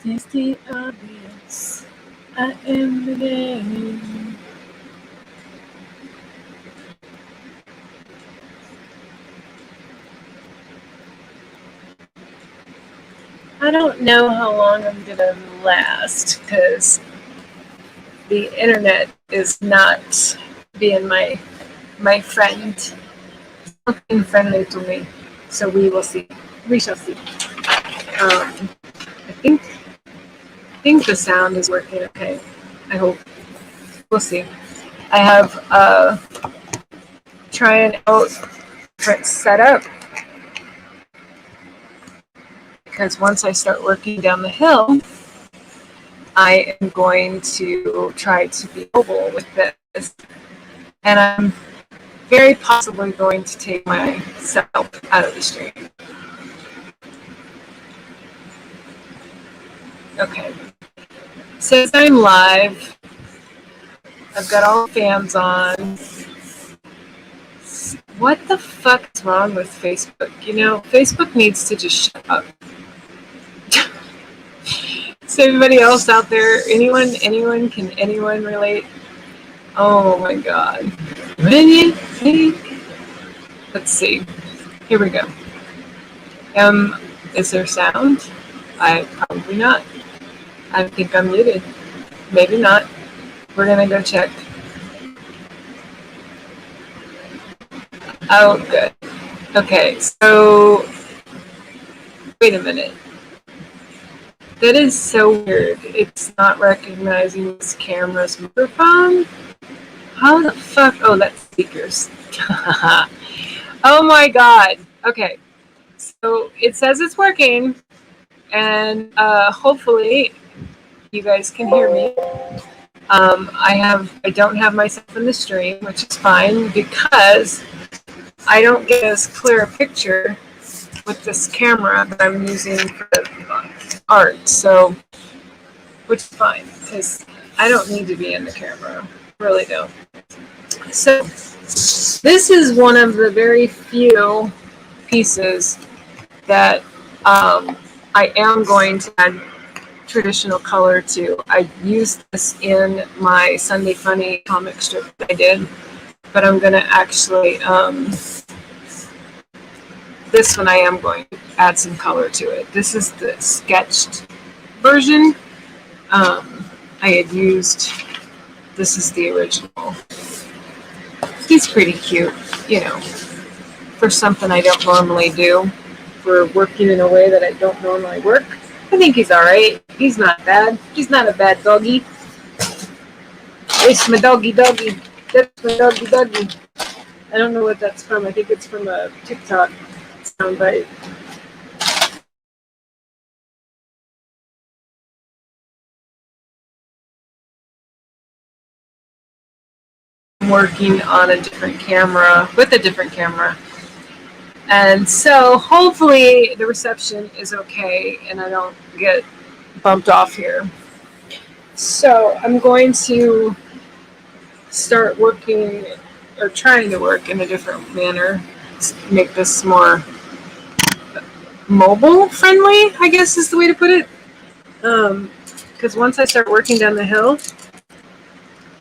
Is the obvious. I am the game. I don't know how long I'm gonna last because the internet is not being my friend, not being friendly to me. So we will see. We shall see. I think the sound is working okay. I hope. We'll see. I have trying out different setup because once I start working down the hill, I am going to try to be mobile with this, and I'm very possibly going to take myself out of the stream. Okay. Since I'm live, I've got all the fans on. What the fuck is wrong with Facebook? You know, Facebook needs to just shut up. So everybody else out there, anyone, can anyone relate? Oh my god. Let's see. Here we go. Is there sound? Probably not. I think I'm muted. Maybe not. We're gonna go check. Oh, good. Okay, so wait a minute. That is so weird. It's not recognizing this camera's microphone. How the fuck? Oh, that's speakers. Oh my god. Okay, so it says it's working, and hopefully you guys can hear me. I don't have myself in the stream, which is fine because I don't get as clear a picture with this camera that I'm using for art. So, which is fine because I don't need to be in the camera. Really don't. So, this is one of the very few pieces that I am going to add traditional color to. I used this in my Sunday Funny comic strip that I did, but I'm going to actually, this one I am going to add some color to it. This is the sketched version. I had used, this is the original. He's pretty cute, you know, for something I don't normally do, for working in a way that I don't normally work. I think he's alright. He's not bad. He's not a bad doggy. It's my doggy. That's my doggy. I don't know what that's from. I think it's from a TikTok soundbite. I'm working on a different camera, with a different camera. And so hopefully the reception is okay and I don't get bumped off here. So I'm going to start working or trying to work in a different manner to make this more mobile friendly, I guess is the way to put it. Because once I start working down the hill,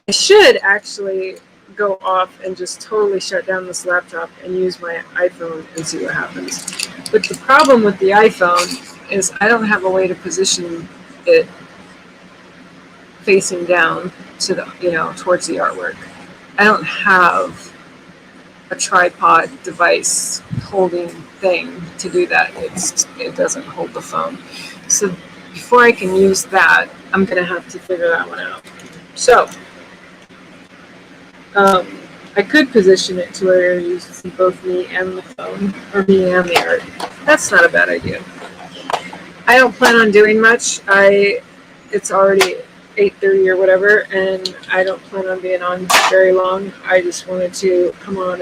I should actually go off and just totally shut down this laptop and use my iPhone and see what happens. But the problem with the iPhone is I don't have a way to position it facing down to the, you know, towards the artwork. I don't have a tripod device holding thing to do that. It doesn't hold the phone. So before I can use that, I'm gonna have to figure that one out. So I could position it to where you see both me and the phone, or me and the art. That's not a bad idea. I don't plan on doing much. It's already 8:30 or whatever, and I don't plan on being on very long. I just wanted to come on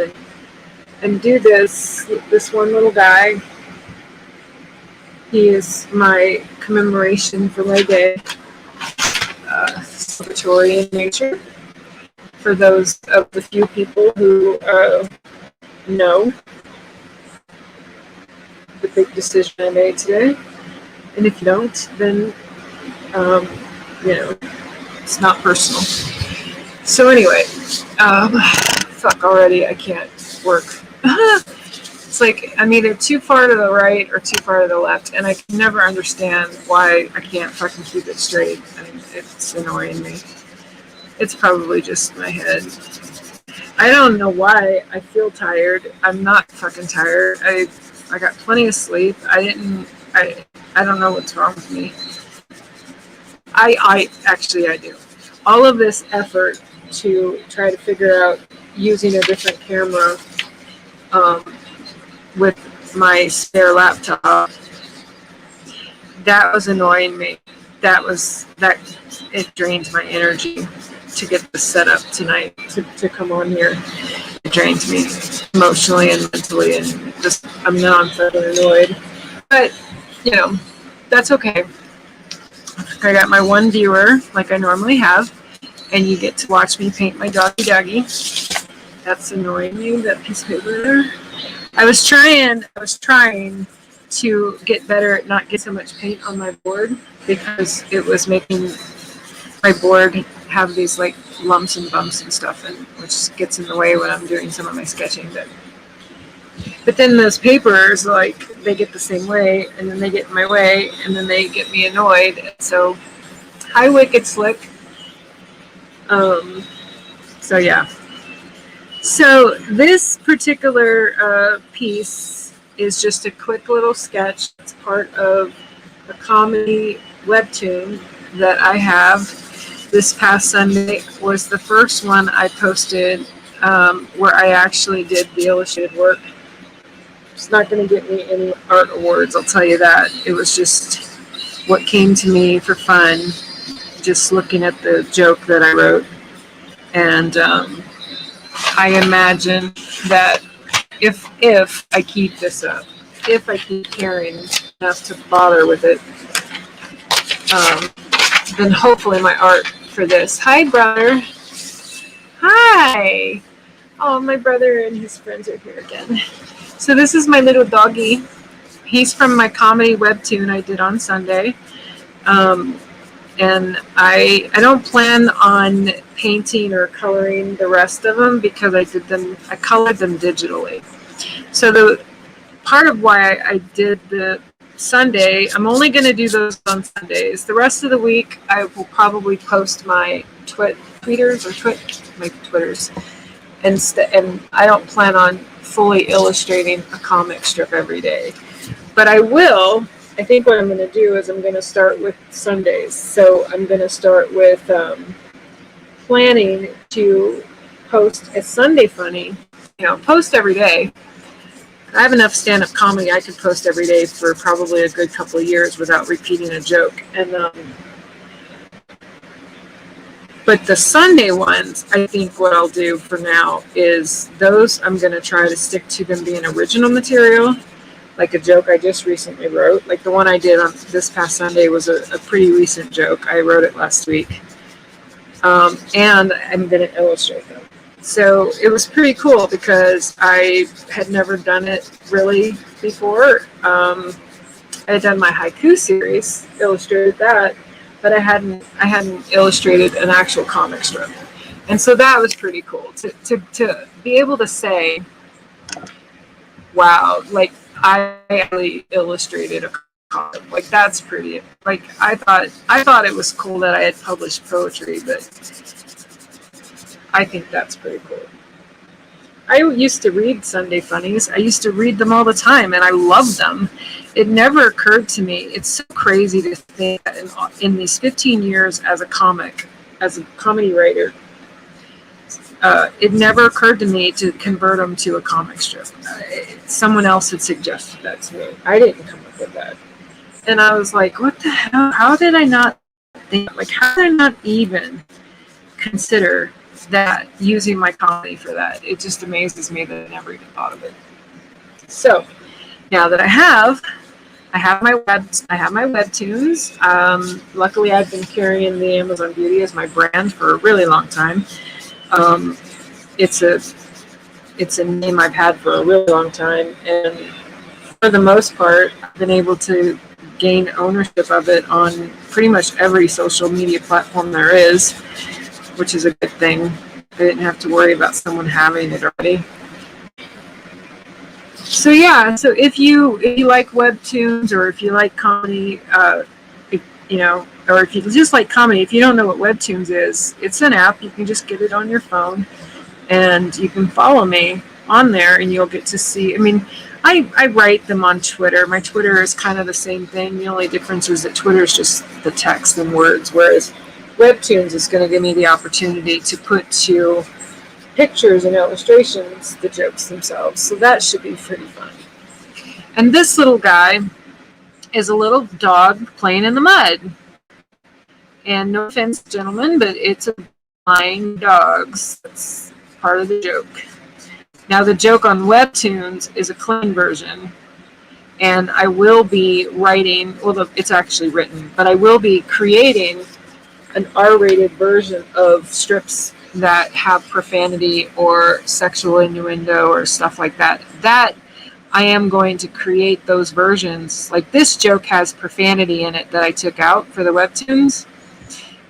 and do this one little guy. He is my commemoration for my day, celebratory in nature. For those of the few people who know the big decision I made today. And if you don't, then Um, you know, it's not personal. So anyway, fuck already, I can't work. It's like I'm either too far to the right or too far to the left, and I can never understand why I can't fucking keep it straight. And it's annoying me. It's probably just my head. I don't know why I feel tired. I'm not fucking tired. I got plenty of sleep. I don't know what's wrong with me. I actually I do. All of this effort to try to figure out using a different camera um, with my spare laptop, that was annoying me. That it drained my energy to get this set up tonight to come on here. It drains me emotionally and mentally, and just I'm fucking annoyed. But you know, that's okay. I got my one viewer like I normally have, and you get to watch me paint my doggy. That's annoying me, that piece of paper there. I was trying to get better at not getting so much paint on my board because it was making my board have these like lumps and bumps and stuff, and which gets in the way when I'm doing some of my sketching. But then those papers, like, they get the same way, and then they get in my way, and then they get me annoyed. And so, hi, Wicked Slick. So yeah. So this particular piece is just a quick little sketch. It's part of a comedy webtoon that I have. This past Sunday was the first one I posted where I actually did the illustrated work. It's not going to get me any art awards, I'll tell you that. It was just what came to me for fun, just looking at the joke that I wrote. And I imagine that if I keep this up, if I keep caring enough to bother with it, then hopefully my art for this. Hi, brother. Hi. Oh, my brother and his friends are here again. So this is my little doggy. He's from my comedy webtoon I did on Sunday. And I don't plan on painting or coloring the rest of them because I colored them digitally. So the part of why I did the Sunday, I'm only going to do those on Sundays. The rest of the week, I will probably post my Twitters, and I don't plan on fully illustrating a comic strip every day. But I will. I think what I'm going to do is I'm going to start with Sundays. So I'm going to start with planning to post a Sunday funny, post every day. I have enough stand-up comedy I could post every day for probably a good couple of years without repeating a joke. And but the Sunday ones, I think what I'll do for now is those I'm going to try to stick to them being original material, like a joke I just recently wrote. Like the one I did on this past Sunday was a pretty recent joke. I wrote it last week. And I'm going to illustrate them. So it was pretty cool because I had never done it really before. I had done my haiku series, illustrated that, but I hadn't illustrated an actual comic strip. And so that was pretty cool to be able to say, wow, like I actually illustrated a comic. Like that's pretty. Like I thought it was cool that I had published poetry, but I think that's pretty cool. I used to read Sunday funnies. I used to read them all the time, and I loved them. It never occurred to me. It's so crazy to think that in these 15 years as a comedy writer, it never occurred to me to convert them to a comic strip. Someone else had suggested that to me. I didn't come up with that. And I was like, what the hell? How did I not think? Like, how did I not even consider that using my comedy for that? It just amazes me that I never even thought of it. So now that I have my webtoons. Luckily, I've been carrying the Amazon Beauty as my brand for a really long time. It's a name I've had for a really long time, and for the most part, I've been able to gain ownership of it on pretty much every social media platform there is, which is a good thing. I didn't have to worry about someone having it already. So yeah, so if you like webtoons, or if you like comedy, or if you just like comedy, if you don't know what webtoons is, it's an app. You can just get it on your phone, and you can follow me on there, and you'll get to see. I mean, I write them on Twitter. My Twitter is kind of the same thing. The only difference is that Twitter is just the text and words, whereas webtoons is going to give me the opportunity to put to pictures and illustrations the jokes themselves. So that should be pretty fun. And this little guy is a little dog playing in the mud. And no offense, gentlemen, but it's a flying dogs. That's part of the joke. Now, the joke on webtoons is a clean version. And I will be writing, well, it's actually written, but I will be creating an R-rated version of strips that have profanity or sexual innuendo or stuff like that. That I am going to create those versions. Like, this joke has profanity in it that I took out for the webtoons.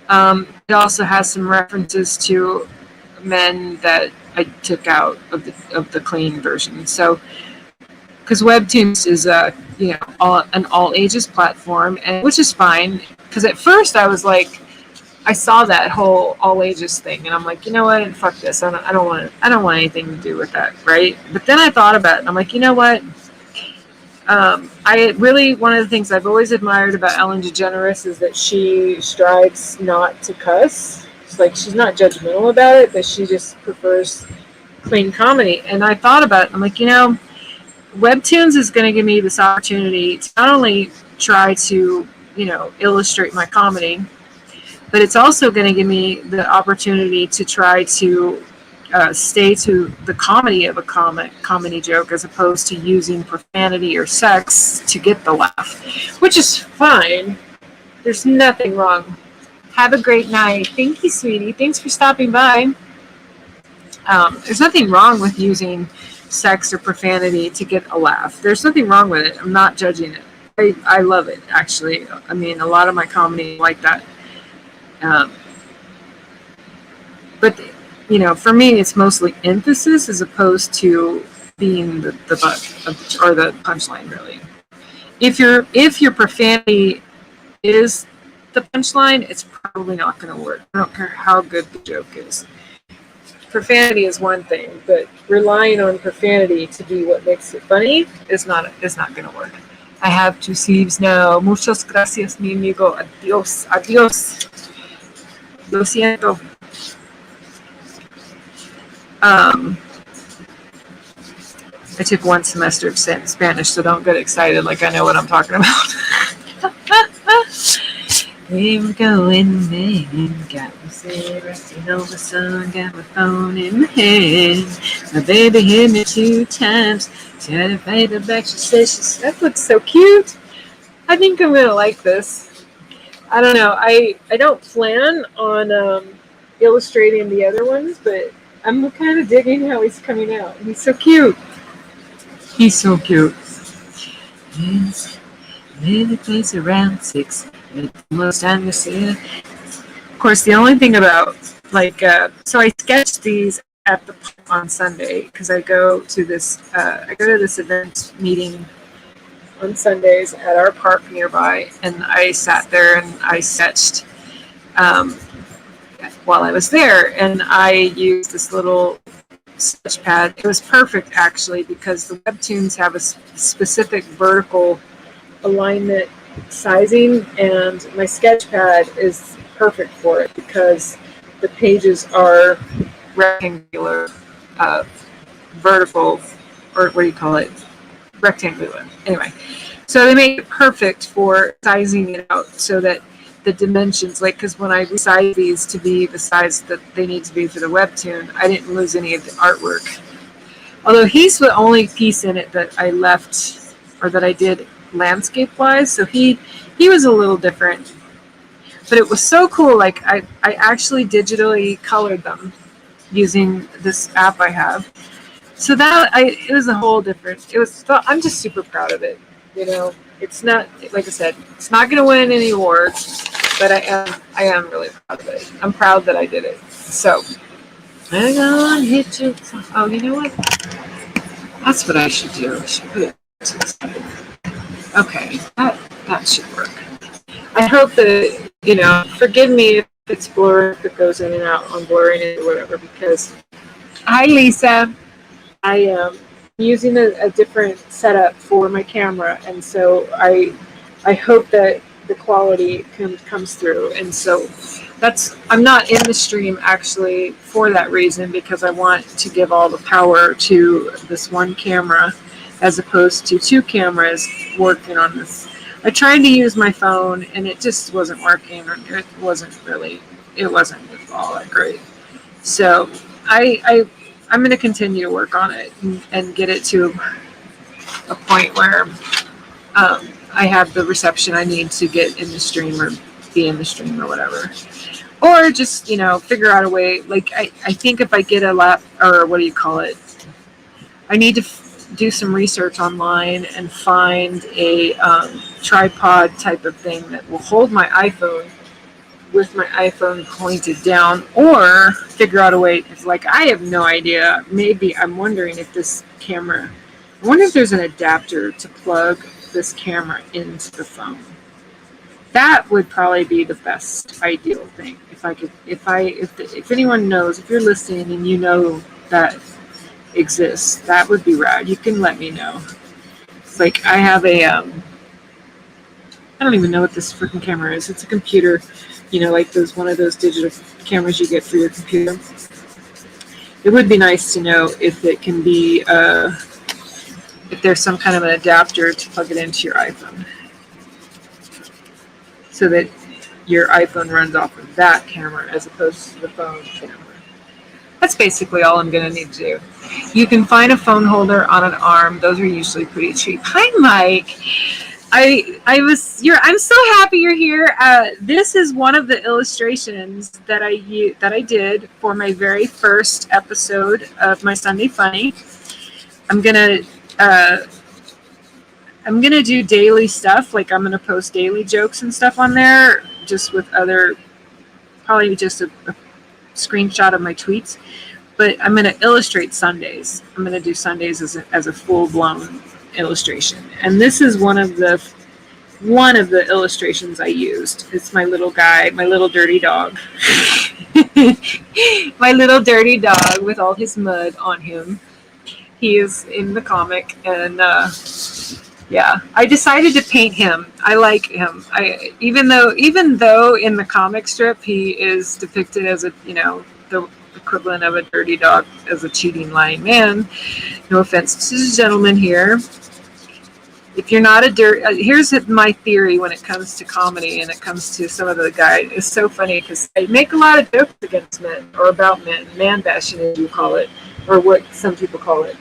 It also has some references to men that I took out of the clean version. So, because webtoons is an all ages platform, and which is fine. Because at first I was like, I saw that whole all ages thing, and I'm like, you know what? Fuck this. I don't want anything to do with that, right? But then I thought about it, and I'm like, you know what? One of the things I've always admired about Ellen DeGeneres is that she strives not to cuss. It's like, she's not judgmental about it, but she just prefers clean comedy. And I thought about it. I'm like, webtoons is going to give me this opportunity to not only try to, illustrate my comedy, but it's also going to give me the opportunity to try to stay to the comedy of a comedy joke, as opposed to using profanity or sex to get the laugh, which is fine. There's nothing wrong. Have a great night. Thank you, sweetie. Thanks for stopping by. There's nothing wrong with using sex or profanity to get a laugh. There's nothing wrong with it. I'm not judging it. I love it, actually. I mean, a lot of my comedy like that. But for me, it's mostly emphasis as opposed to being the butt or the punchline. Really, if your profanity is the punchline, it's probably not going to work. I don't care how good the joke is. Profanity is one thing, but relying on profanity to be what makes it funny is not going to work. I have 2 sleeves now. Muchas gracias, mi amigo. Adios. Adios. Lo siento. I took 1 semester of Spanish, so don't get excited like I know what I'm talking about. We were going in, got me say, resting on the sun, got my phone in my hand. My baby hit me 2 times. Said if I hit back, she says, that looks so cute. I think I'm gonna like this. I don't know. I don't plan on illustrating the other ones, but I'm kind of digging how he's coming out. He's so cute. He's so cute. Maybe place around 6. Most time to see it. Of course, the only thing about so I sketched these at the on Sunday because I go to this event meeting on Sundays at our park nearby, and I sat there and I sketched while I was there, and I used this little sketch pad. It was perfect actually because the webtoons have a specific vertical alignment sizing, and my sketch pad is perfect for it because the pages are rectangular, vertical, or what do you call it? Rectangular. Anyway, so they make it perfect for sizing it out so that the dimensions, because when I resize these to be the size that they need to be for the webtoon, I didn't lose any of the artwork. Although he's the only piece in it that I left, or that I did landscape-wise, so he was a little different. But it was so cool. I actually digitally colored them using this app I have. So it was a whole different. I'm just super proud of it. It's not, like I said, it's not going to win any awards, but I am really proud of it. I'm proud that I did it. So I'm gonna hit you. Oh, you know what? That's what I should do. I should put it to the side. Okay, that should work. I hope that, forgive me if it's blurry, if it goes in and out on blurring it or whatever, because hi, Lisa. I am using a different setup for my camera, and so I hope that the quality comes through. And so I'm not in the stream actually for that reason, because I want to give all the power to this one camera as opposed to two cameras working on this. I tried to use my phone and it just wasn't working. It wasn't all that great. So I'm going to continue to work on it and get it to a point where I have the reception I need to get in the stream or be in the stream or whatever. Or just, figure out a way. Like, I think if I get a lap, or what do you call it? I need to do some research online and find a tripod type of thing that will hold my iPhone with my iPhone pointed down, or figure out a way. It's like, I have no idea. Maybe I'm wondering if this camera, I wonder if there's an adapter to plug this camera into the phone. That would probably be the best ideal thing. If anyone knows, if you're listening and you know that exists, that would be rad. You can let me know. It's like, I have I don't even know what this freaking camera is. It's a computer, like one of those digital cameras you get for your computer. It would be nice to know if it can be, if there's some kind of an adapter to plug it into your iPhone, so that your iPhone runs off of that camera as opposed to the phone camera. That's basically all I'm going to need to do. You can find a phone holder on an arm. Those are usually pretty cheap. Hi, Mike. I'm so happy you're here. This is one of the illustrations that I did for my very first episode of my Sunday Funny. I'm gonna do daily stuff. Like, I'm gonna post daily jokes and stuff on there, just with probably just a screenshot of my tweets. But I'm gonna illustrate Sundays. I'm gonna do Sundays as a full-blown illustration, and this is one of the illustrations I used. It's my little guy, my little dirty dog. My little dirty dog with all his mud on him. He is in the comic, and yeah, I decided to paint him. I like him. Even though in the comic strip he is depicted as the equivalent of a dirty dog, as a cheating, lying man. No offense to the gentleman here. If you're not here's my theory when it comes to comedy and it comes to some of the guys. It's so funny because I make a lot of jokes against men, or about men, man bashing as you call it, or what some people call it.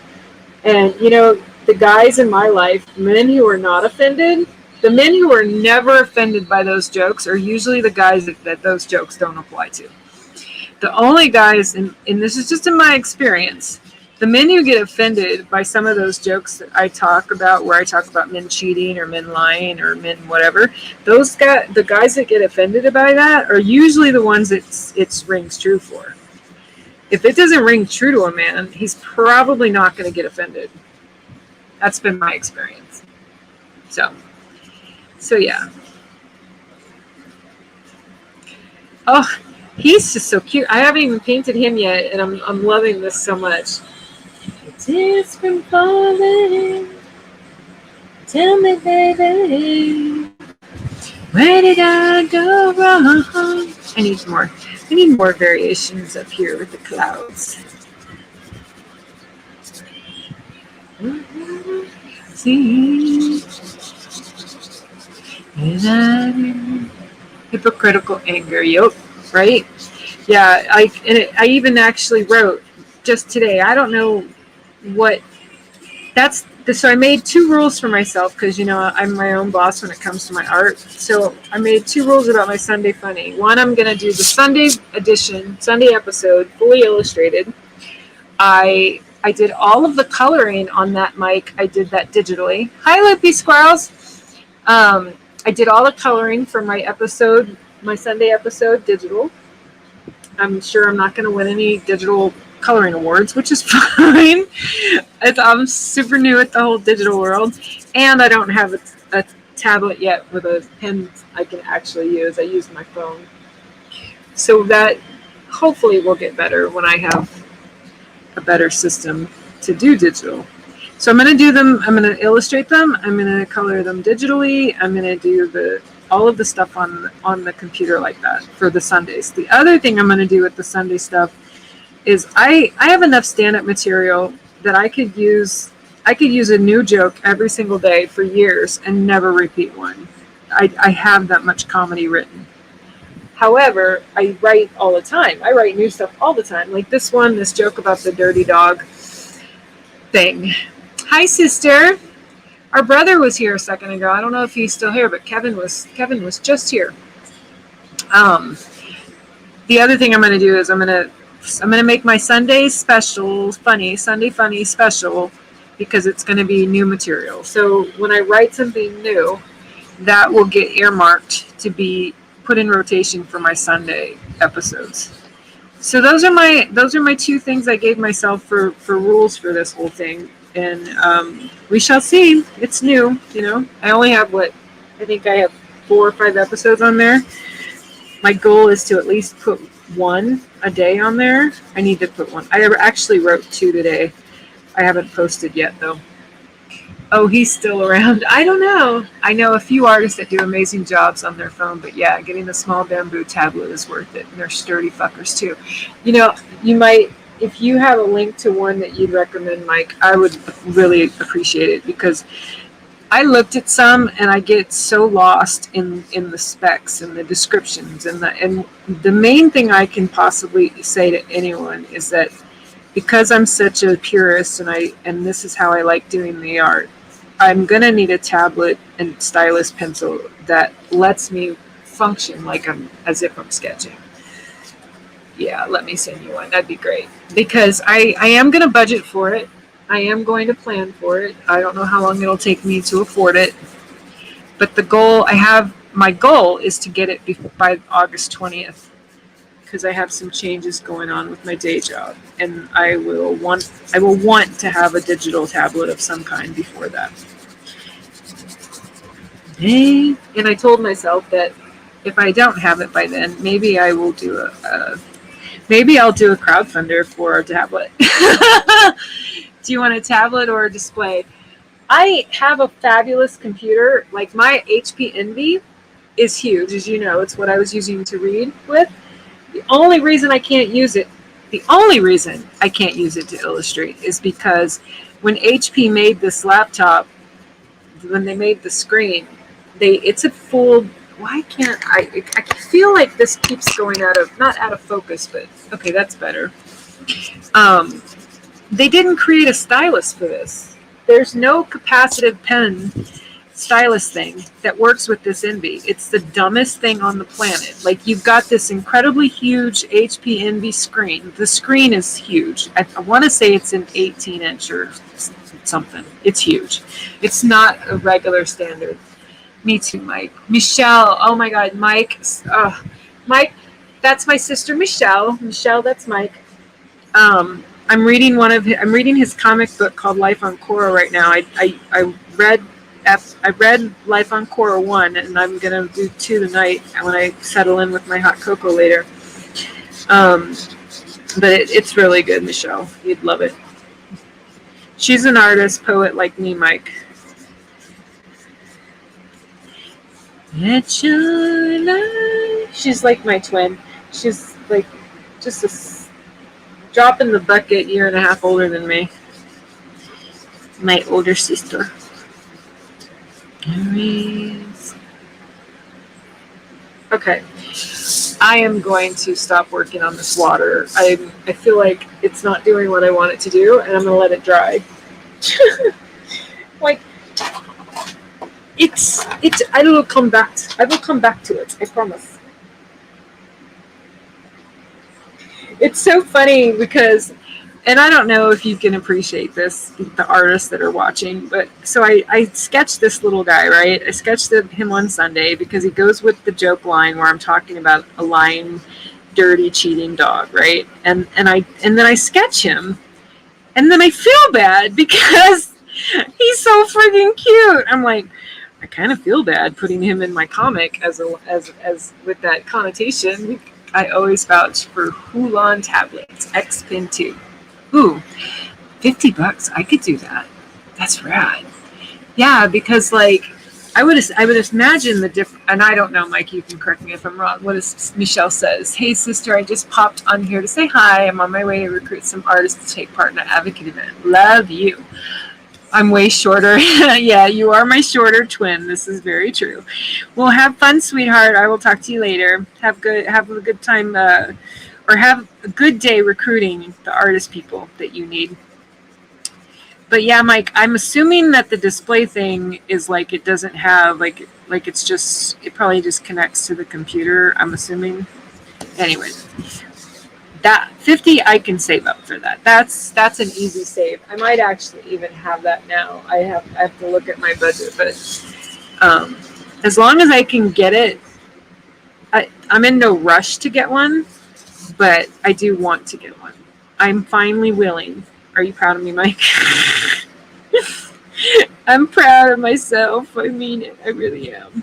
And the guys in my life, men who are not offended, the men who are never offended by those jokes are usually the guys that those jokes don't apply to. The only guys, and this is just in my experience, the men who get offended by some of those jokes that I talk about, where I talk about men cheating or men lying or men whatever, the guys that get offended by that are usually the ones that it rings true for. If it doesn't ring true to a man, he's probably not going to get offended. That's been my experience. So yeah. Oh, he's just so cute. I haven't even painted him yet, and I'm loving this so much. It's been falling. Tell me, baby, where did I go wrong? I need more variations up here with the clouds. See, hypocritical anger. Yep, right? Yeah, I even actually wrote just today. I don't know what so I made 2 rules for myself, because I'm my own boss when it comes to my art. So I made 2 rules about my Sunday Funny. One, I'm going to do the Sunday episode fully illustrated. I did all of the coloring on that mic. I did that digitally. Hi, Loopy Squirrels. I did all the coloring for my episode, my Sunday episode, digital. I'm sure I'm not going to win any digital coloring awards, which is fine. I'm super new at the whole digital world, and I don't have a tablet yet with a pen I can actually use. I use my phone. So that hopefully will get better when I have a better system to do digital. So I'm going to do them, I'm going to illustrate them, I'm going to color them digitally, I'm going to do all of the stuff on the computer like that for the Sundays. The other thing I'm going to do with the Sunday stuff is I have enough stand-up material that I could use a new joke every single day for years and never repeat one. I have that much comedy written. However, I write all the time. I write new stuff all the time. Like this joke about the dirty dog thing. Hi, sister. Our brother was here a second ago. I don't know if he's still here, but Kevin was just here. The other thing I'm going to do is I'm going to make my Sunday special Sunday funny special, because it's going to be new material. So when I write something new, that will get earmarked to be put in rotation for my Sunday episodes. So those are my two things I gave myself for rules for this whole thing. And we shall see. It's new, I only have I think I have 4 or 5 episodes on there. My goal is to at least put 1 a day on there. I need to put 1. I actually wrote 2 today. I haven't posted yet though. Oh, he's still around. I don't know. I know a few artists that do amazing jobs on their phone, but yeah, getting the small bamboo tablet is worth it. And they're sturdy fuckers too. You might, if you have a link to one that you'd recommend, Mike, I would really appreciate it, because I looked at some and I get so lost in the specs and the descriptions and the main thing I can possibly say to anyone is that because I'm such a purist and this is how I like doing the art, I'm gonna need a tablet and stylus pencil that lets me function as if I'm sketching. Yeah, let me send you one. That'd be great. Because I am gonna budget for it. I am going to plan for it. I don't know how long it'll take me to afford it. But my goal is to get it by August 20th. Because I have some changes going on with my day job, and I will want to have a digital tablet of some kind before that. And I told myself that if I don't have it by then, maybe I will do maybe I'll do a crowdfunder for a tablet. Do you want a tablet or a display? I have a fabulous computer. Like my HP Envy is huge, as you know. It's what I was using to read with. The only reason I can't use it to illustrate is because when HP made this laptop, when they made the screen, it's a full. Why can't I feel like this keeps going not out of focus, but okay, that's better. They didn't create a stylus for this. There's no capacitive pen stylus thing that works with this Envy. It's the dumbest thing on the planet. Like, you've got this incredibly huge HP Envy screen. The screen is huge. I want to say it's an 18-inch or something. It's huge. It's not a regular standard. Me too, Mike. Michelle. Oh my God, Mike. Mike, that's my sister, Michelle. Michelle, that's Mike. I'm reading his comic book called Life on Korra right now. I read Life on Korra 1, and I'm gonna do 2 tonight when I settle in with my hot cocoa later. But it's really good, Michelle. You'd love it. She's an artist, poet like me, Mike. Let your light. She's like my twin. She's like just a drop in the bucket, 1.5 years older than me. My older sister. Okay. I am going to stop working on this water. I feel like it's not doing what I want it to do, and I'm going to let it dry. Like, I will come back to it. I promise. It's so funny because and I don't know if you can appreciate this, the artists that are watching, but so I sketched this little guy, right? I sketched him on Sunday because he goes with the joke line where I'm talking about a lying, dirty, cheating dog, right? And then I sketch him, and then I feel bad because he's so freaking cute. I'm like, I kind of feel bad putting him in my comic as with that connotation. I always vouch for Hulan tablets, X Pin 2. Ooh, $50. I could do that. That's rad. Yeah, because like I would imagine the different, and I don't know, Mike, you can correct me if I'm wrong. What is Michelle says? Hey sister, I just popped on here to say hi. I'm on my way to recruit some artists to take part in an advocate event. Love you. I'm way shorter. Yeah, you are my shorter twin. This is very true. Well, have fun, sweetheart. I will talk to you later. Have a good time, or have a good day recruiting the artist people that you need. But yeah, Mike, I'm assuming that the display thing is like it doesn't have like it's just, it probably just connects to the computer. I'm assuming. Anyway. That 50 I can save up for that. That's an easy save. I might actually even have that now. I have to look at my budget, but as long as I can get it, I'm in no rush to get one, but I do want to get one. I'm finally willing. Are you proud of me, Mike? I'm proud of myself. I mean it. I really am.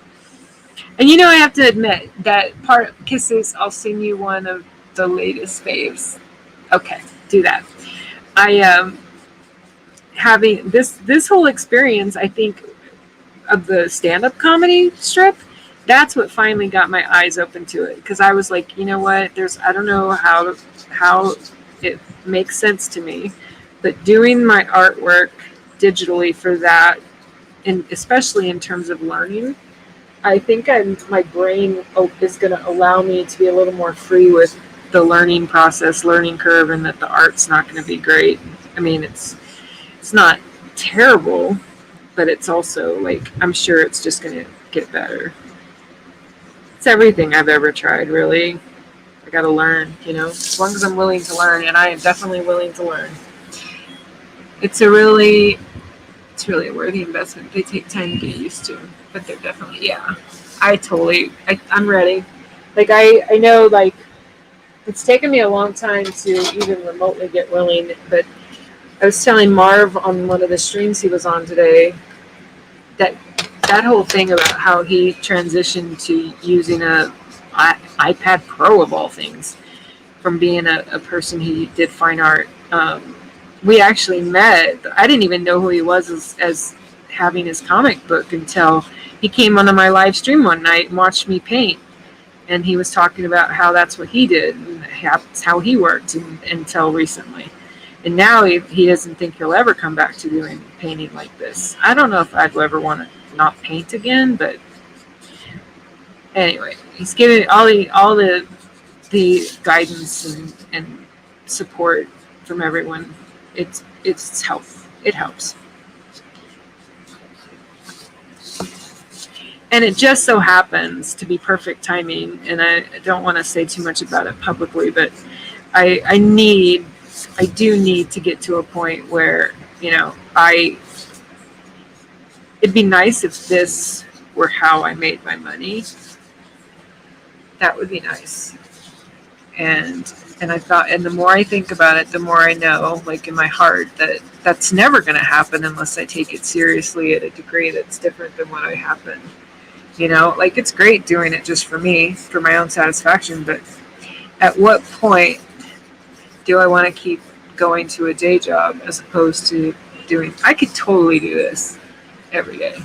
And you know, I have to admit that part of Kisses, I'll sing you one of the latest faves. Okay, do that. I having this whole experience, I think, of the stand-up comedy strip, that's what finally got my eyes open to it, because I was like, you know what, I don't know how it makes sense to me, but doing my artwork digitally for that, and especially in terms of learning, I think my brain is going to allow me to be a little more free with the learning process, learning curve, and that the art's not going to be great. I mean, it's not terrible, but it's also like, I'm sure it's just going to get better. It's everything I've ever tried, really. I got to learn, as long as I'm willing to learn, and I am definitely willing to learn. It's really a worthy investment. They take time to get used to, but they're definitely, yeah. I'm ready. Like, I know, like, it's taken me a long time to even remotely get willing, but I was telling Marv on one of the streams he was on today that whole thing about how he transitioned to using a iPad Pro of all things, from being a person who did fine art. We actually met. I didn't even know who he was as having his comic book until he came onto my live stream one night and watched me paint. And he was talking about how that's what he did, and that's how he worked until recently. And now he doesn't think he'll ever come back to doing painting like this. I don't know if I'd ever want to not paint again, but anyway, he's giving all the guidance and support from everyone. It's helpful. It helps. And it just so happens to be perfect timing, and I don't want to say too much about it publicly, but I do need to get to a point where, it'd be nice if this were how I made my money. That would be nice. And I thought, and the more I think about it, the more I know, like in my heart, that that's never going to happen unless I take it seriously at a degree that's different than what I happen. Like, it's great doing it just for me, for my own satisfaction, but at what point do I want to keep going to a day job as opposed to I could totally do this every day.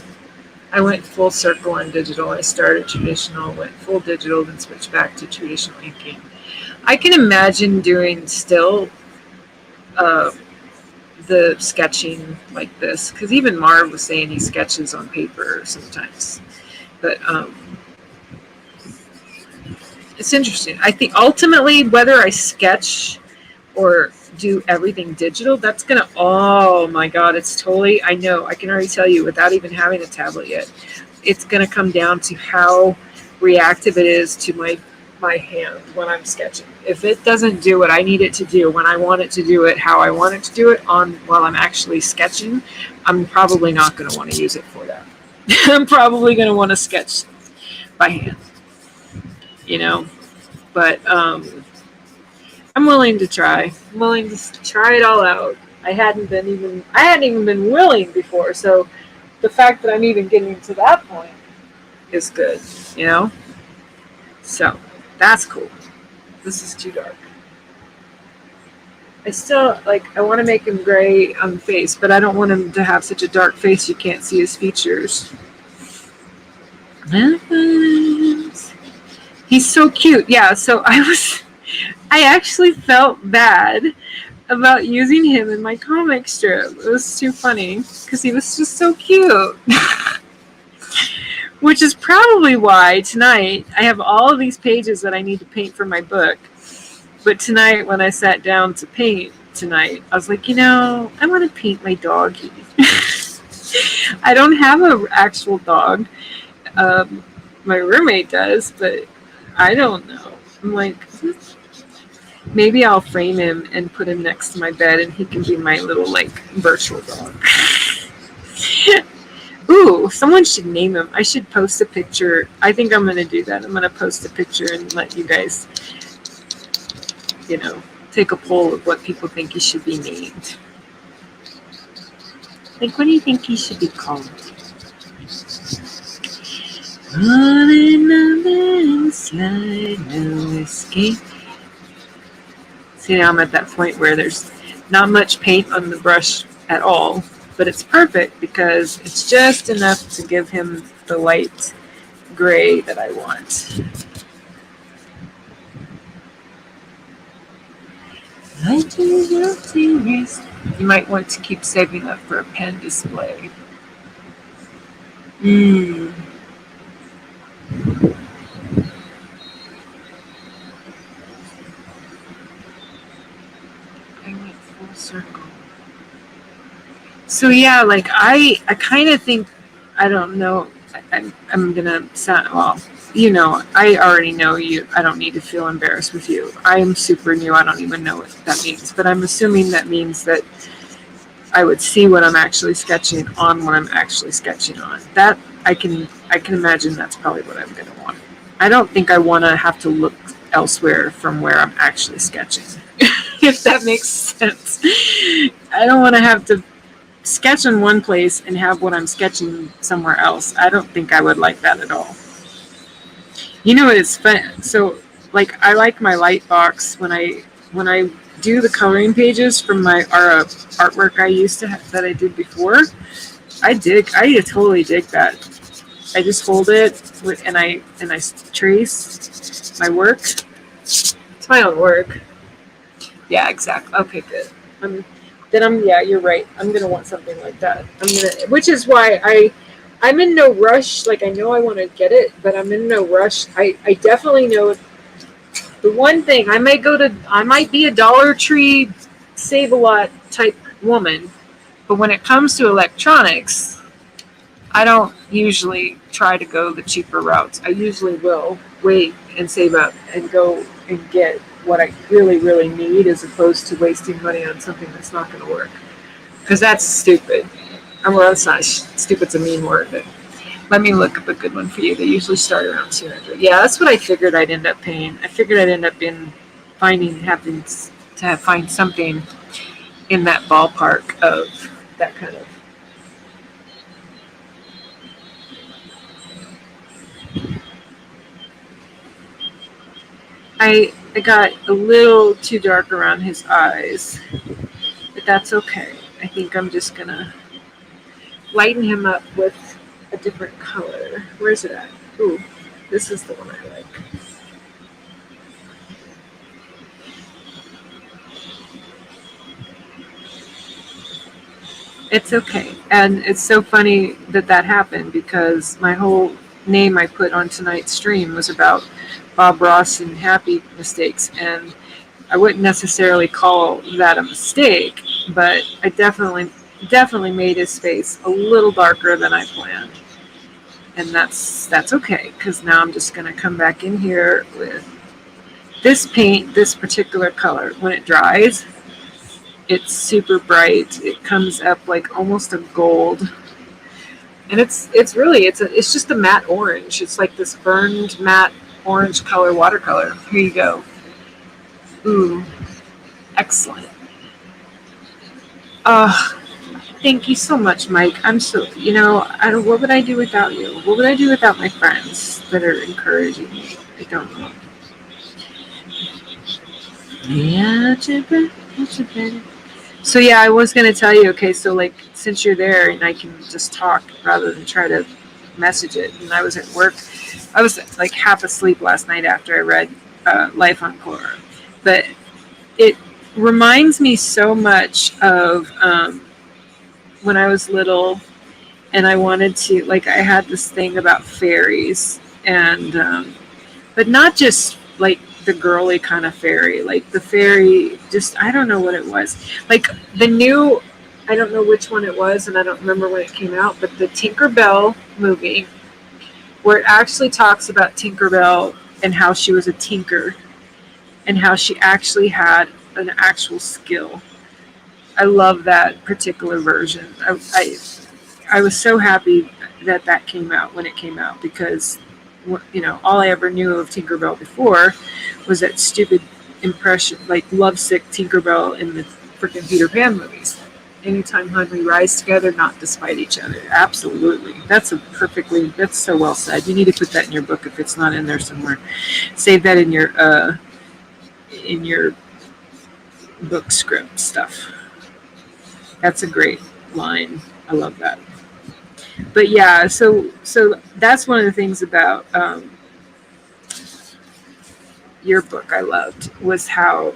I went full circle on digital. I started traditional, went full digital, then switched back to traditional inking. I can imagine doing still the sketching like this, because even Marv was saying he sketches on paper sometimes. But it's interesting. I think ultimately, whether I sketch or do everything digital, that's going to, oh my God, it's totally, I know, I can already tell you without even having a tablet yet, it's going to come down to how reactive it is to my hand when I'm sketching. If it doesn't do what I need it to do when I want it to do it how I want it to do it on while I'm actually sketching, I'm probably not going to want to use it for that. I'm probably going to want to sketch by hand, you know. But I'm willing to try. I'm willing to try it all out. I hadn't even been willing before, so the fact that I'm even getting to that point is good, you know. So that's cool. This is too dark. I still I want to make him gray on the face, but I don't want him to have such a dark face you can't see his features. He's so cute. Yeah, so I actually felt bad about using him in my comic strip. It was too funny because he was just so cute. Which is probably why tonight I have all of these pages that I need to paint for my book. But tonight when I sat down to paint tonight, I was like, I want to paint my doggy. I don't have an actual dog. My roommate does, but I don't know. I'm like, maybe I'll frame him and put him next to my bed and he can be my little virtual dog. Ooh, someone should name him. I should post a picture. I think I'm going to do that. I'm going to post a picture and let you guys, take a poll of what people think he should be named. What do you think he should be called? Rolling on the slide, no escape. See, now I'm at that point where there's not much paint on the brush at all. But it's perfect because it's just enough to give him the light gray that I want. You might want to keep saving up for a pen display. I went full circle. So yeah, I kind of think, I don't know, I'm gonna sound, well, I already know you. I don't need to feel embarrassed with you. I am super new. I don't even know what that means, but I'm assuming that means that I would see what I'm actually sketching on what I'm actually sketching on. That I can imagine that's probably what I'm gonna want. I don't think I want to have to look elsewhere from where I'm actually sketching, if that makes sense. I don't want to have to sketch in one place and have what I'm sketching somewhere else. I don't think I would like that at all. It's fun. So I like my light box when I do the coloring pages from my artwork I used to have, that I did before. I totally dig that. I just hold it and I trace my work. It's my own work. Yeah, exactly. Okay, good. Yeah, you're right. I'm gonna want something like that. Which is why I'm in no rush. I know I want to get it, but I'm in no rush. I definitely know the one thing. I might be a Dollar Tree save a lot type woman, but when it comes to electronics, I don't usually try to go the cheaper routes. I usually will wait and save up and go and get what I really, really need, as opposed to wasting money on something that's not going to work. Because that's stupid. Well, that's not stupid's a mean word, but let me look up a good one for you. They usually start around $200. Yeah, that's what I figured I'd end up paying. I figured I'd end up having to find something in that ballpark of that kind of. I got a little too dark around his eyes, but that's okay. I think I'm just gonna lighten him up with a different color. Where's it at? Ooh, this is the one I like. It's okay. And it's so funny that happened, because my whole name I put on tonight's stream was about Bob Ross and happy mistakes, and I wouldn't necessarily call that a mistake, but I definitely made his face a little darker than I planned. And that's okay, because now I'm just going to come back in here with This paint, this particular color, when it dries, it's super bright. It comes up like almost a gold, and it's really it's just a matte orange. It's like this burned matte orange color watercolor. Here you go. Ooh, excellent. Thank you so much, Mike. I'm so, I don't, what would I do without you? What would I do without my friends that are encouraging me? I don't know. Yeah, so yeah, I was gonna tell you. Okay, so like since you're there and I can just talk rather than try to message it. And I was at work. I was like half asleep last night after I read Life on Quora, but it reminds me so much of when I was little, and I wanted to, like, I had this thing about fairies, and but not just like the girly kind of fairy, like the fairy, just, I don't know what it was. Like the new, I don't know which one it was, and I don't remember when it came out, but the Tinkerbell movie, where it actually talks about Tinkerbell and how she was a tinker and how she actually had an actual skill. I love that particular version. I was so happy that that came out when it came out, because all I ever knew of Tinkerbell before was that stupid impression, like lovesick Tinkerbell in the freaking Peter Pan movies. Anytime honey, rise together, not despite each other. Absolutely. That's so well said. You need to put that in your book if it's not in there somewhere. Save that in your book script stuff. That's a great line. I love that. But yeah, so that's one of the things about your book I loved, was how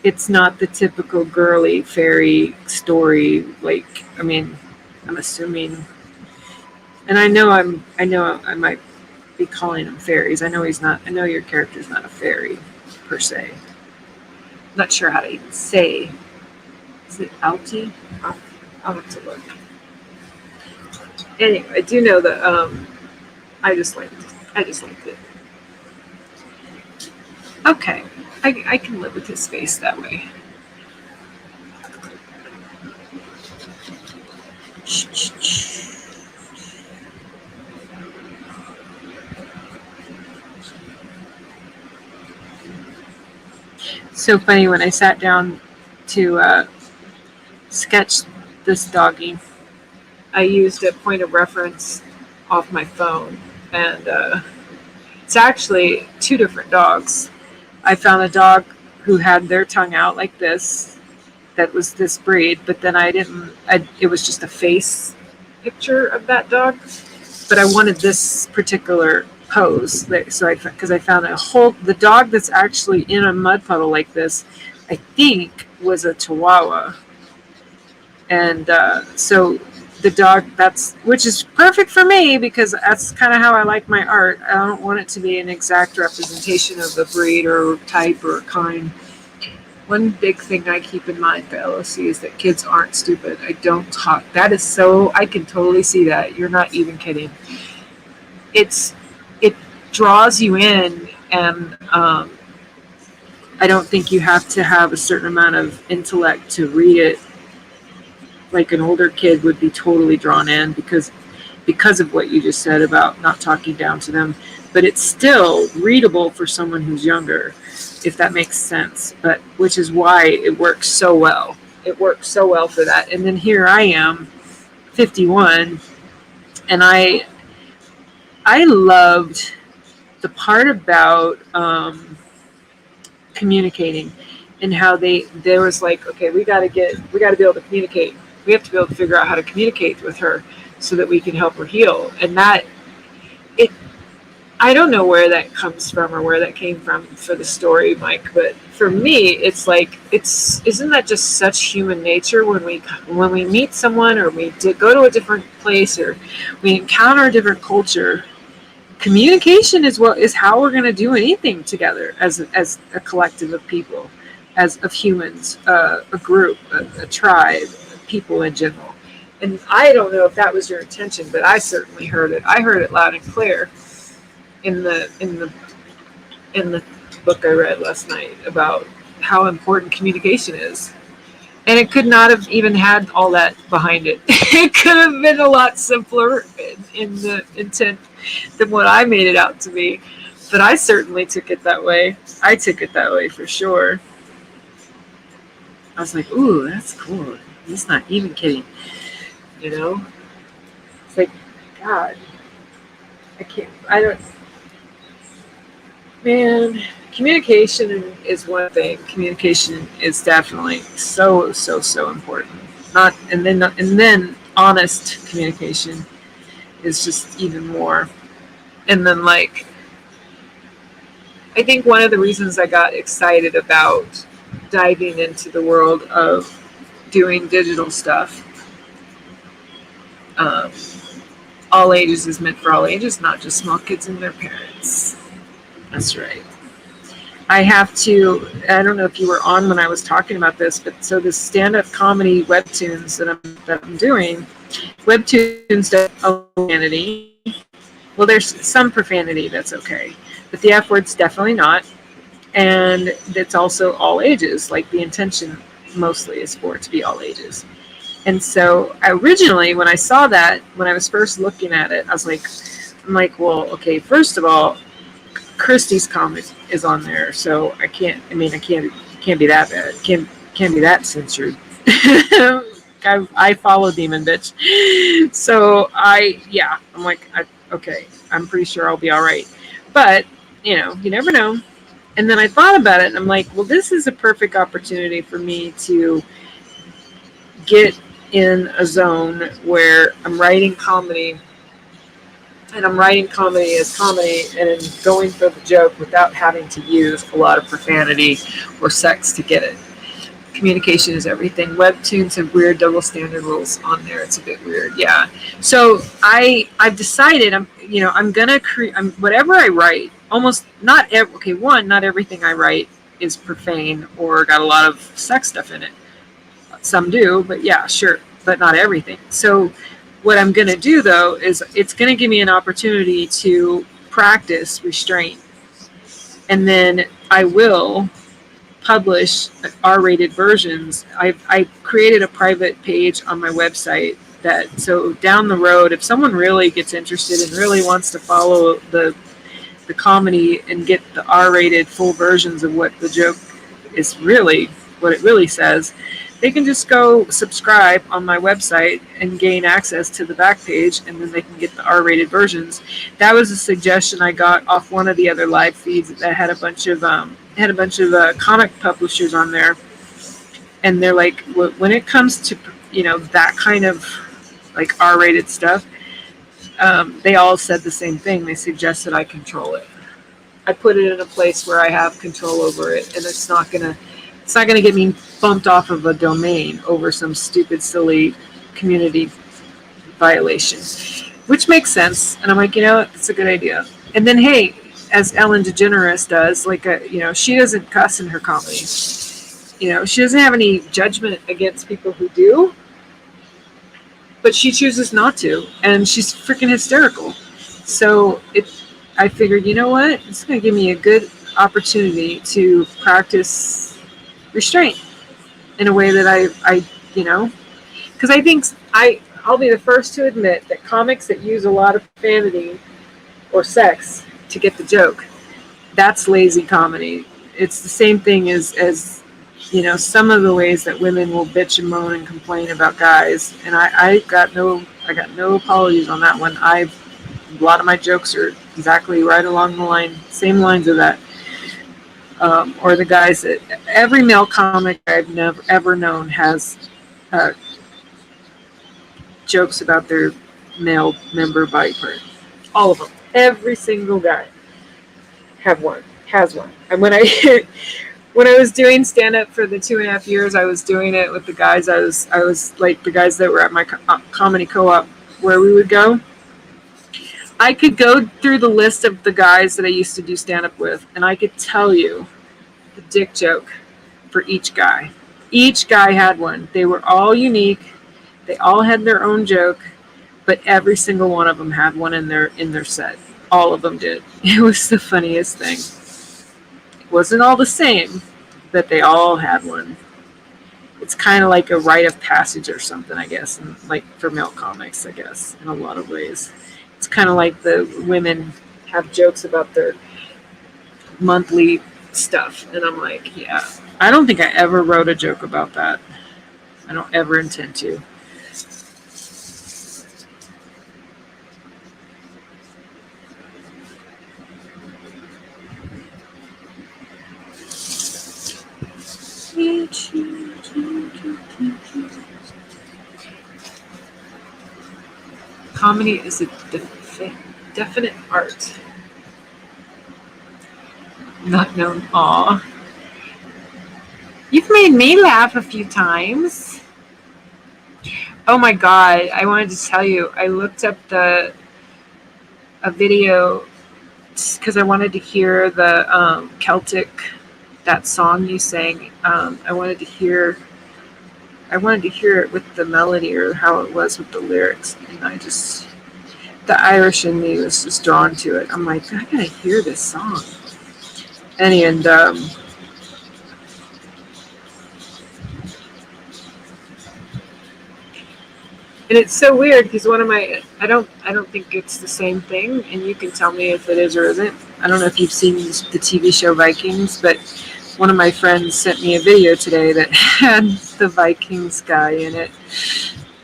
it's not the typical girly fairy story. Like, I mean, I'm assuming, and I know I might be calling them fairies. I know he's not. I know your character's not a fairy per se. Not sure how to even say. Is it Alti? I'll have to look. Anyway, I do know that I just liked it. Okay, I can live with his face that way. So funny, when I sat down to sketch this doggy, I used a point of reference off my phone, and it's actually two different dogs. I found a dog who had their tongue out like this, that was this breed, but then it was just a face picture of that dog, but I wanted this particular pose. So because I found the dog that's actually in a mud puddle like this, I think was a Chihuahua. And so the dog, which is perfect for me, because that's kind of how I like my art. I don't want it to be an exact representation of the breed or type or kind. One big thing I keep in mind for LOC is that kids aren't stupid. I don't talk. That is so, I can totally see that. You're not even kidding. It draws you in, and I don't think you have to have a certain amount of intellect to read it. Like an older kid would be totally drawn in because of what you just said about not talking down to them. But it's still readable for someone who's younger, if that makes sense. But which is why it works so well. It works so well for that. And then here I am, 51, and I loved the part about communicating, and how there was like, okay, we got to be able to communicate. We have to be able to figure out how to communicate with her so that we can help her heal. And I don't know where that comes from or where that came from for the story, Mike, but for me, it's like, isn't that just such human nature when we meet someone, or we go to a different place, or we encounter a different culture? Communication is how we're going to do anything together as a collective of people, of humans, a group, a tribe, people in general. And I don't know if that was your intention, but I certainly heard it. I heard it loud and clear in the in the book I read last night about how important communication is. And it could not have even had all that behind it. It could have been a lot simpler in the intent than what I made it out to be. But I certainly took it that way. I took it that way for sure. I was like, ooh, that's cool. He's not even kidding. You know? It's like, God, I don't, man, communication is one thing. Communication is definitely so important. Not, and then honest communication is just even more. And then like, I think one of the reasons I got excited about diving into the world of doing digital stuff, all ages is meant for all ages, not just small kids and their parents. That's right. I don't know if you were on when I was talking about this, but so the stand-up comedy webtoons that I'm doing, webtoons don't profanity. Well, there's some profanity that's okay, but the F word's definitely not. And it's also all ages, like the intention mostly is for it to be all ages. And so originally when I saw that, when I was first looking at it, I'm like, well, okay, first of all, Christie's comic is on there, so it can't be that bad. Can't be that censored. I follow Demon Bitch. So I'm like, okay, I'm pretty sure I'll be all right. But, you never know. And then I thought about it, and I'm like, well, this is a perfect opportunity for me to get in a zone where I'm writing comedy, and I'm writing comedy as comedy and going for the joke without having to use a lot of profanity or sex to get it. Communication is everything. Webtoons have weird double standard rules on there. It's a bit weird, yeah. So I've decided I'm gonna create whatever I write. Almost not everything I write is profane or got a lot of sex stuff in it. Some do, but yeah, sure, but not everything. So what I'm gonna do though is it's gonna give me an opportunity to practice restraint, and then I will publish R-rated versions. I created a private page on my website that, so down the road, if someone really gets interested and really wants to follow the comedy and get the R-rated full versions of what the joke is really, what it really says, they can just go subscribe on my website and gain access to the back page, and then they can get the R-rated versions. That was a suggestion I got off one of the other live feeds that had a bunch of comic publishers on there, and they're like, when it comes to that kind of like R-rated stuff, they all said the same thing. They suggested I control it. I put it in a place where I have control over it, and it's not gonna get me bumped off of a domain over some stupid, silly community violation, which makes sense. And I'm like, it's a good idea. And then, hey, as Ellen DeGeneres does, she doesn't cuss in her comedy. She doesn't have any judgment against people who do, but she chooses not to, and she's freaking hysterical. So I figured, you know what? It's going to give me a good opportunity to practice restraint in a way that because I think I'll be the first to admit that comics that use a lot of profanity or sex to get the joke, that's lazy comedy. It's the same thing as some of the ways that women will bitch and moan and complain about guys, and I got no apologies on that one. A lot of my jokes are exactly right along the same lines of that. Or the guys that every male comic I've never ever known has jokes about their male member body part. All of them. Every single guy has one. And when I was doing stand up for the 2.5 years, I was doing it with the guys. I was like the guys that were at my comedy co-op where we would go. I could go through the list of the guys that I used to do stand up with, and I could tell you the dick joke for each guy. Each guy had one. They were all unique. They all had their own joke, but every single one of them had one in their set. All of them did. It was the funniest thing. wasn't all the same, but they all had one. It's kind of like a rite of passage or something, I guess, and like for male comics, I guess, in a lot of ways. It's kind of like the women have jokes about their monthly stuff, and I'm like, yeah, I don't think I ever wrote a joke about that. I don't ever intend to. Comedy is a definite art. Not known. Aw. You've made me laugh a few times. Oh my god, I wanted to tell you, I looked up a video because I wanted to hear the Celtic, that song you sang. I wanted to hear it with the melody or how it was with the lyrics, and the Irish in me was just drawn to it. I'm like, I gotta hear this song. And it's so weird because I don't think it's the same thing, and you can tell me if it is or isn't. I don't know if you've seen the TV show Vikings, but one of my friends sent me a video today that had the Vikings guy in it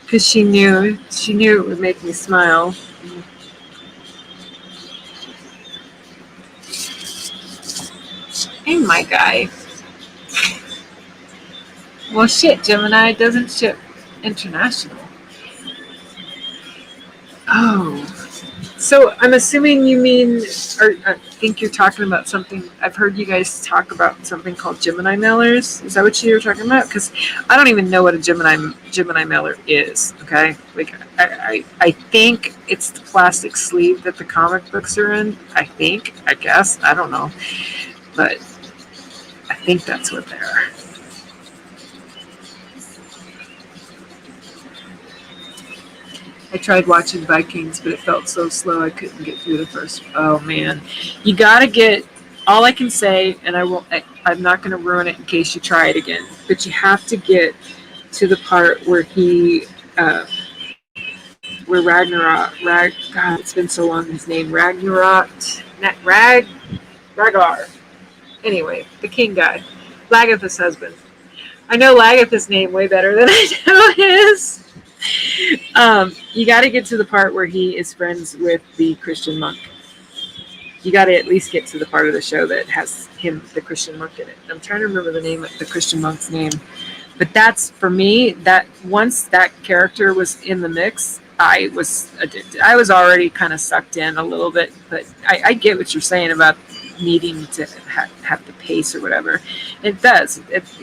because she knew it would make me smile. Hey, my guy. Well, shit, Gemini doesn't ship international. Oh. So I'm assuming you mean, or I think you're talking about something. I've heard you guys talk about something called Gemini mailers. Is that what you were talking about? Because I don't even know what a Gemini mailer is. Okay, like I think it's the plastic sleeve that the comic books are in. I guess, I don't know, but I think that's what they are. I tried watching Vikings, but it felt so slow I couldn't get through the first. Oh man, you gotta get. All I can say, and I'm not gonna ruin it in case you try it again. But you have to get to the part where where God, it's been so long. His name Ragnarok, Rhaegar. Anyway, the king guy, Lagertha's husband. I know Lagertha's name way better than I know his. You got to get to the part where he is friends with the Christian monk. You got to at least get to the part of the show that has him, the Christian monk, in it. I'm trying to remember the name of the Christian monk's name, but that's, for me, that once that character was in the mix, I was addicted. I was already kind of sucked in a little bit, but I get what you're saying about needing to have the pace or whatever. It does. It's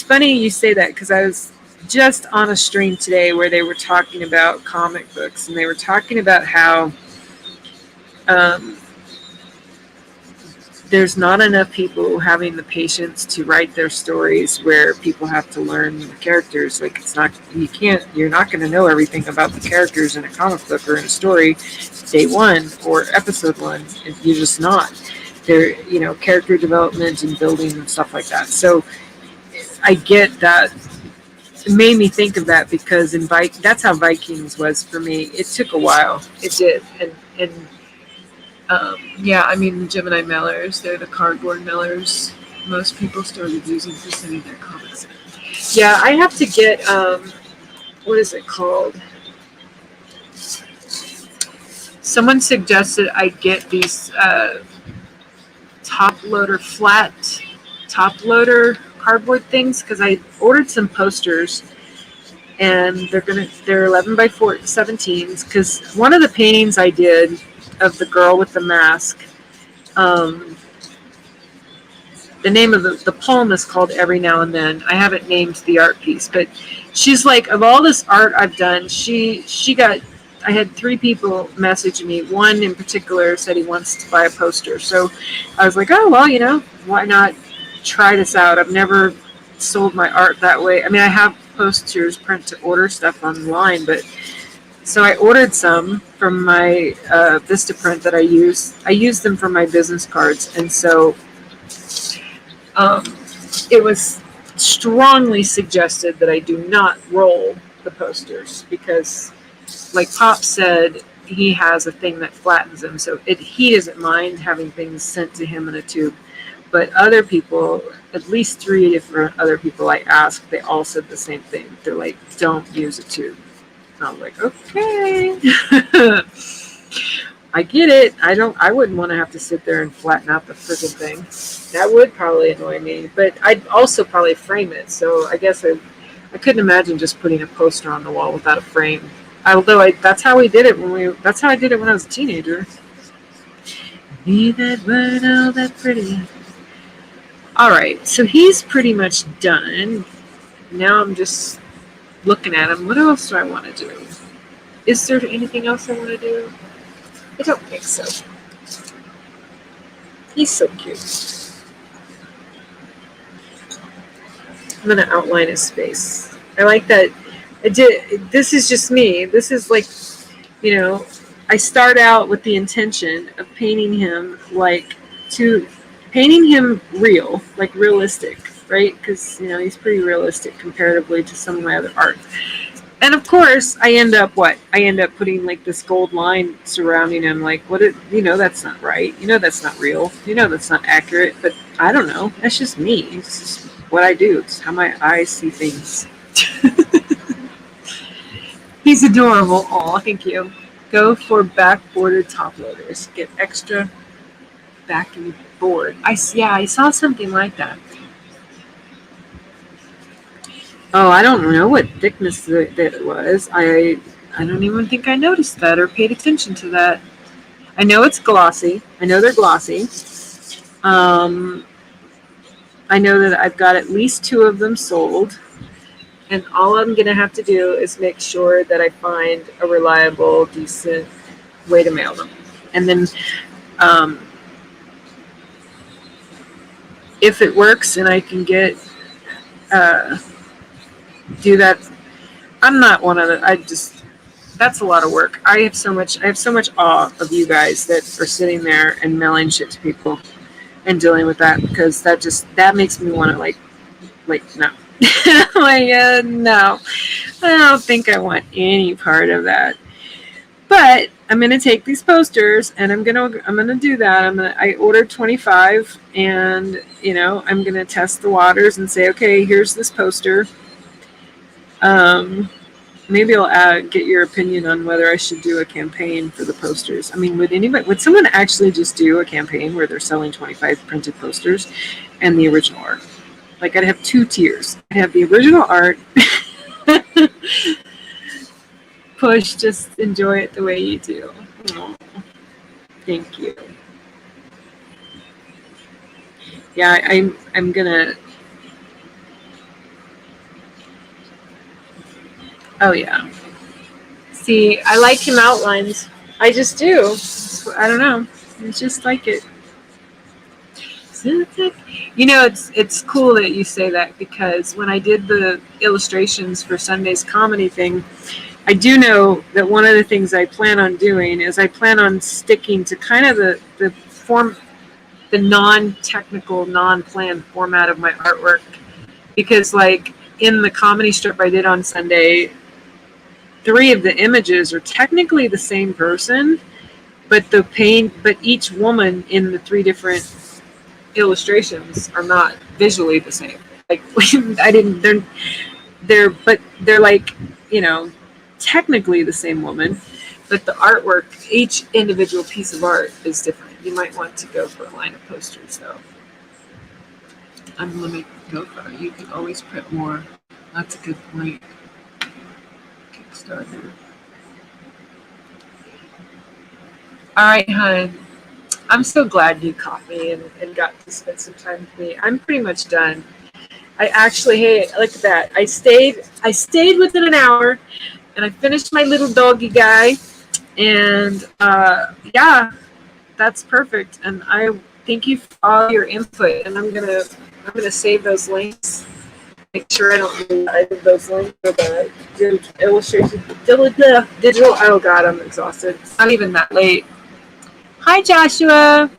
funny you say that because I was just on a stream today where they were talking about comic books, and they were talking about how there's not enough people having the patience to write their stories where people have to learn the characters. Like, you're not going to know everything about the characters in a comic book or in a story day one or episode one. You're just not. There, character development and building and stuff like that. So I get that. It made me think of that because that's how Vikings was for me. It took a while. It did. And the Gemini mailers, they're the cardboard mailers most people started using for sending their comics in. Yeah, I have to get, what is it called? Someone suggested I get these flat top loader cardboard things because I ordered some posters, and they're 11 by 17s because one of the paintings I did of the girl with the mask, the name of the poem is called Every Now and Then. I haven't named the art piece, but she's like, of all this art I've done, I had 3 people message me. One in particular said he wants to buy a poster. So I was like, oh, well, why not try this out? I've never sold my art that way. I mean, I have posters, print to order stuff online, but So I ordered some from my Vistaprint that I use. I use them for my business cards, and so um, it was strongly suggested that I do not roll the posters because, like Pop said, he has a thing that flattens them, so he doesn't mind having things sent to him in a tube. But other people, at least 3 different other people I asked, they all said the same thing. They're like, don't use a tube. And I'm like, okay. I get it. I wouldn't want to have to sit there and flatten out the freaking thing. That would probably annoy me. But I'd also probably frame it. So I guess I couldn't imagine just putting a poster on the wall without a frame. Although that's how we did it that's how I did it when I was a teenager. Be that word all that pretty. All right, so he's pretty much done. Now I'm just looking at him. What else do I want to do? Is there anything else I want to do? I don't think so. He's so cute. I'm going to outline his face. I like that. This is just me. This is like, I start out with the intention of painting him painting him real, like realistic, right? Because, he's pretty realistic comparatively to some of my other art. And of course, I end up putting like this gold line surrounding him, like, that's not right. That's not real. That's not accurate. But I don't know. That's just me. It's just what I do. It's how my eyes see things. He's adorable. Aw, thank you. Go for back bordered top loaders. Get extra backing board. I saw something like that. Oh, I don't know what thickness that it was. I don't even think I noticed that or paid attention to that. I know it's glossy. I know they're glossy. I know that I've got at least 2 of them sold. And all I'm going to have to do is make sure that I find a reliable, decent way to mail them. And then if it works and I can do that, I'm not one of the, that's a lot of work. I have so much awe of you guys that are sitting there and mailing shit to people and dealing with that, because that makes me want to like no. No, I don't think I want any part of that. But I'm gonna take these posters and I'm gonna do that. I ordered 25, and I'm gonna test the waters and say, okay, here's this poster. Maybe I'll get your opinion on whether I should do a campaign for the posters. I mean, would someone actually just do a campaign where they're selling 25 printed posters and the original art? Like, I'd have 2 tiers. I'd have the original art. Push, just enjoy it the way you do. Oh, thank you. Yeah, I'm gonna. Oh yeah. See, I like him outlined. I just do. I don't know. It's just like it. It's cool that you say that, because when I did the illustrations for Sunday's comedy thing, I do know that one of the things I plan on doing is I plan on sticking to kind of the non-technical, non-planned format of my artwork, because like in the comedy strip I did on Sunday, 3 of the images are technically the same person, but each woman in the 3 different illustrations are not visually the same. Like they're like, technically the same woman, but the artwork, each individual piece of art is different. You might want to go for a line of posters though. Unlimited GoPro. You can always print more. That's a good point. Kickstarter. All right, hon. I'm so glad you caught me and got to spend some time with me. I'm pretty much done. I actually, hey, look at that. I stayed within an hour, and I finished my little doggy guy, and yeah, that's perfect. And I thank you for all your input, and I'm gonna save those links make sure I don't do either of those links for the illustration. Digital. Oh God, I'm exhausted. It's not even that late. Hi, Joshua.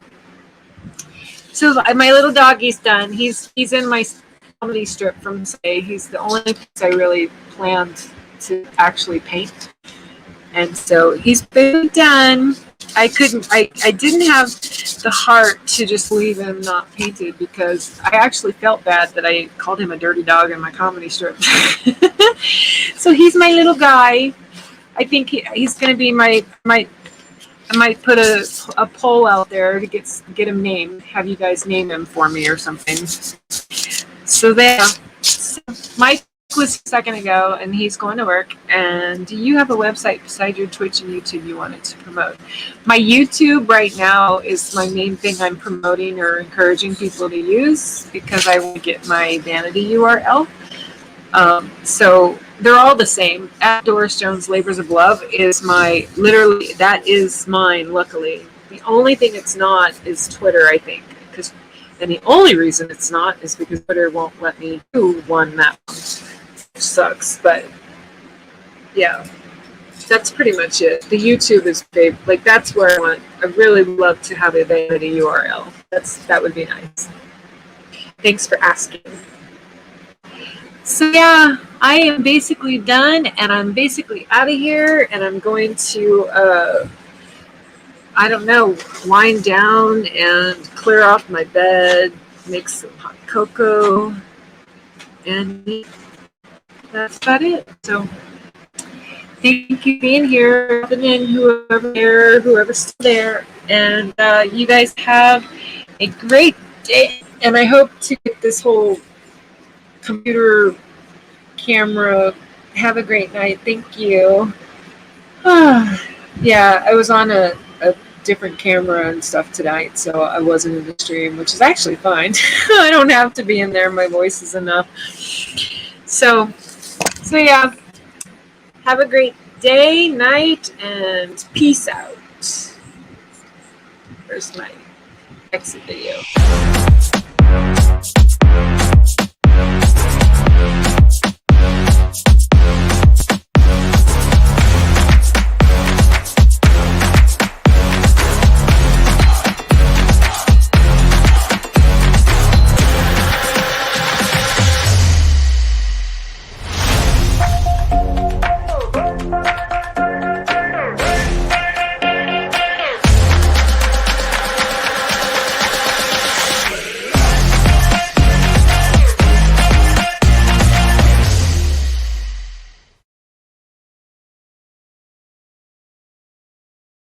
So my little doggy's done. He's in my comedy strip from Say. He's the only piece I really planned to actually paint, and so he's been done. I didn't have the heart to just leave him not painted because I actually felt bad that I called him a dirty dog in my comedy strip. So he's my little guy. I think he's going to be I might put a poll out there to get him named. Have you guys name him for me or something? So there. So Mike was a second ago, and he's going to work. And do you have a website besides your Twitch and YouTube you wanted to promote? My YouTube right now is my main thing I'm promoting or encouraging people to use because I want to get my vanity URL. So they're all the same. At Doris Jones Labors of Love is that is mine, luckily. The only thing it's not is Twitter, I think. And the only reason it's not is because Twitter won't let me do one that one. Which sucks, but yeah. That's pretty much it. The YouTube is big. Like, that's where I really love to have a vanity URL. That would be nice. Thanks for asking. So yeah, I am basically done, and I'm basically out of here, and I'm going to, I don't know, wind down and clear off my bed, make some hot cocoa, and that's about it. So thank you for being here, and whoever's still there, and you guys have a great day, and I hope to get this whole computer camera. Have a great night. Thank you. Yeah, I was on a different camera and stuff tonight, so I wasn't in the stream, which is actually fine. I don't have to be in there. My voice is enough. So yeah, have a great day, night, and peace out. Where's my exit video?